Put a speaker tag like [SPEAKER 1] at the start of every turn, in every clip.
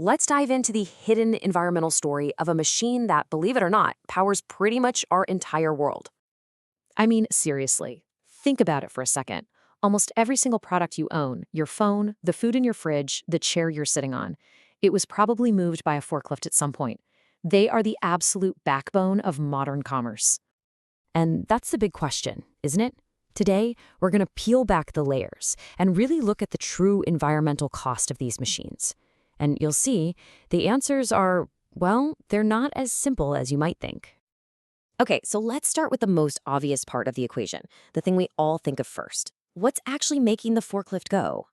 [SPEAKER 1] let's dive into the hidden environmental story of a machine that, believe it or not, powers pretty much our entire world. I mean, seriously, think about it for a second. Almost every single product you own, your phone, the food in your fridge, the chair you're sitting on, it was probably moved by a forklift at some point. They are the absolute backbone of modern commerce. And that's the big question, isn't it? Today, we're going to peel back the layers and really look at the true environmental cost of these machines. And you'll see the answers are, well, they're not as simple as you might think. Okay, so let's start with the most obvious part of the equation, the thing we all think of first. What's actually making the forklift go?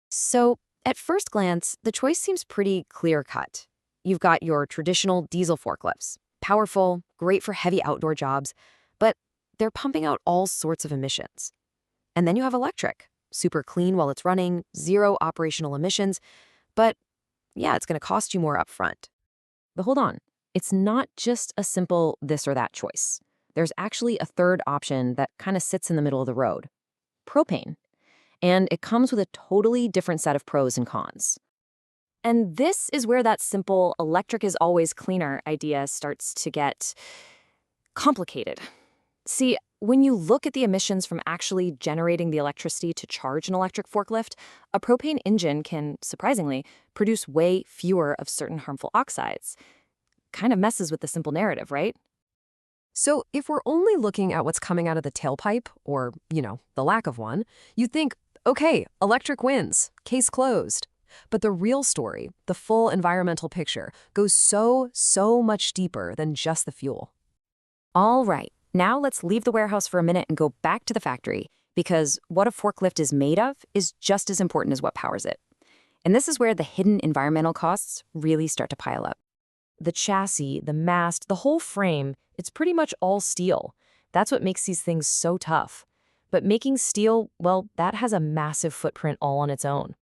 [SPEAKER 1] So, at first glance, the choice seems pretty clear-cut. You've got your traditional diesel forklifts, powerful, great for heavy outdoor jobs, but they're pumping out all sorts of emissions. And then you have electric, super clean while it's running, zero operational emissions, but yeah, it's going to cost you more upfront. But hold on, it's not just a simple this or that choice. There's actually a third option that kind of sits in the middle of the road: propane. And it comes with a totally different set of pros and cons. And this is where that simple electric is always cleaner idea starts to get complicated. See, when you look at the emissions from actually generating the electricity to charge an electric forklift, a propane engine can, surprisingly, produce way fewer of certain harmful oxides. Kind of messes with the simple narrative, right?
[SPEAKER 2] So if we're only looking at what's coming out of the tailpipe, or, the lack of one, you'd think, okay, electric wins, case closed. But the real story, the full environmental picture, goes so much deeper than just the fuel.
[SPEAKER 1] All right, now let's leave the warehouse for a minute and go back to the factory, because what a forklift is made of is just as important as what powers it. And this is where the hidden environmental costs really start to pile up. The chassis, the mast, the whole frame, it's pretty much all steel. That's what makes these things so tough. But making steel, well, that has a massive footprint all on its own.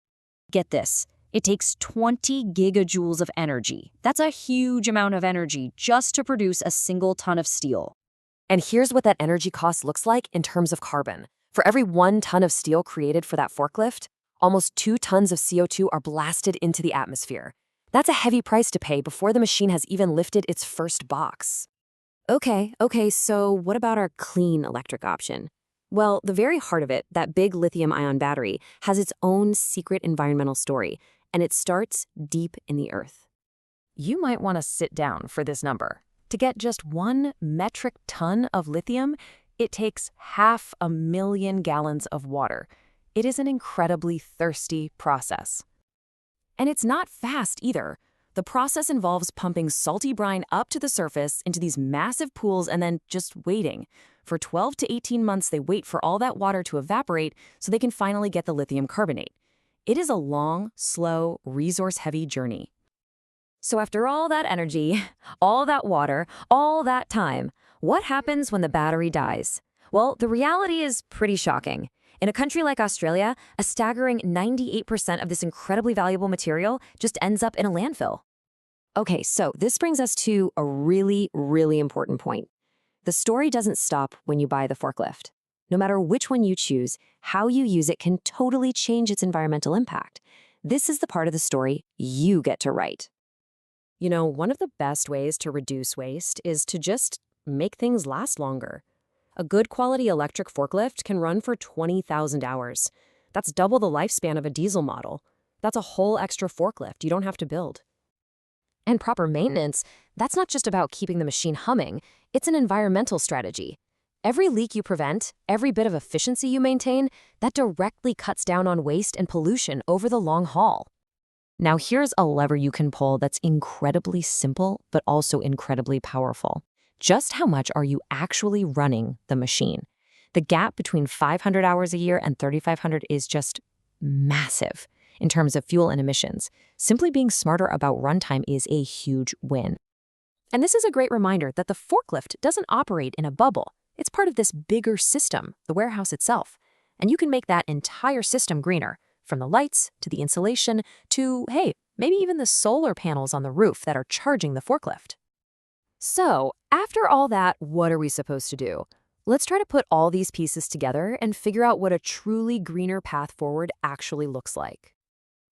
[SPEAKER 3] Get this, it takes 20 gigajoules of energy. That's a huge amount of energy just to produce a single ton of steel.
[SPEAKER 1] And here's what that energy cost looks like in terms of carbon. For every 1 ton of steel created for that forklift, almost 2 tons of CO2 are blasted into the atmosphere. That's a heavy price to pay before the machine has even lifted its first box. Okay, so what about our clean electric option? Well, the very heart of it, that big lithium-ion battery, has its own secret environmental story, and it starts deep in the earth. You might want to sit down for this number. To get just 1 metric ton of lithium, it takes 500,000 gallons of water. It is an incredibly thirsty process. And it's not fast either. The process involves pumping salty brine up to the surface into these massive pools and then just waiting. For 12 to 18 months, they wait for all that water to evaporate so they can finally get the lithium carbonate. It is a long, slow, resource-heavy journey. So after all that energy, all that water, all that time, what happens when the battery dies? Well, the reality is pretty shocking. In a country like Australia, a staggering 98% of this incredibly valuable material just ends up in a landfill. Okay, so this brings us to a really important point. The story doesn't stop when you buy the forklift. No matter which one you choose, how you use it can totally change its environmental impact. This is the part of the story you get to write. One of the best ways to reduce waste is to just make things last longer. A good quality electric forklift can run for 20,000 hours. That's double the lifespan of a diesel model. That's a whole extra forklift you don't have to build. And proper maintenance, that's not just about keeping the machine humming, it's an environmental strategy. Every leak you prevent, every bit of efficiency you maintain, that directly cuts down on waste and pollution over the long haul. Now here's a lever you can pull that's incredibly simple, but also incredibly powerful. Just how much are you actually running the machine? The gap between 500 hours a year and 3,500 is just massive in terms of fuel and emissions. Simply being smarter about runtime is a huge win. And this is a great reminder that the forklift doesn't operate in a bubble. It's part of this bigger system, the warehouse itself. And you can make that entire system greener, from the lights to the insulation to, hey, maybe even the solar panels on the roof that are charging the forklift. So, after all that, what are we supposed to do? Let's try to put all these pieces together and figure out what a truly greener path forward actually looks like.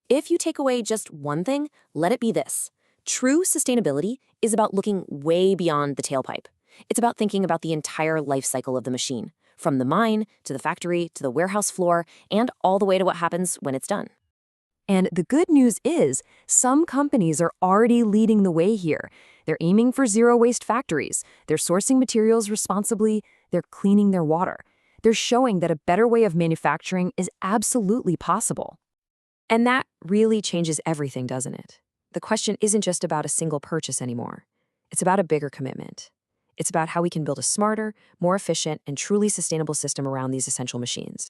[SPEAKER 1] If you take away just one thing, let it be this. True sustainability is about looking way beyond the tailpipe. It's about thinking about the entire life cycle of the machine, from the mine to the factory to the warehouse floor, and all the way to what happens when it's done.
[SPEAKER 2] And the good news is, some companies are already leading the way here. They're aiming for zero-waste factories. They're sourcing materials responsibly. They're cleaning their water. They're showing that a better way of manufacturing is absolutely possible.
[SPEAKER 1] And that really changes everything, doesn't it? The question isn't just about a single purchase anymore. It's about a bigger commitment. It's about how we can build a smarter, more efficient, and truly sustainable system around these essential machines.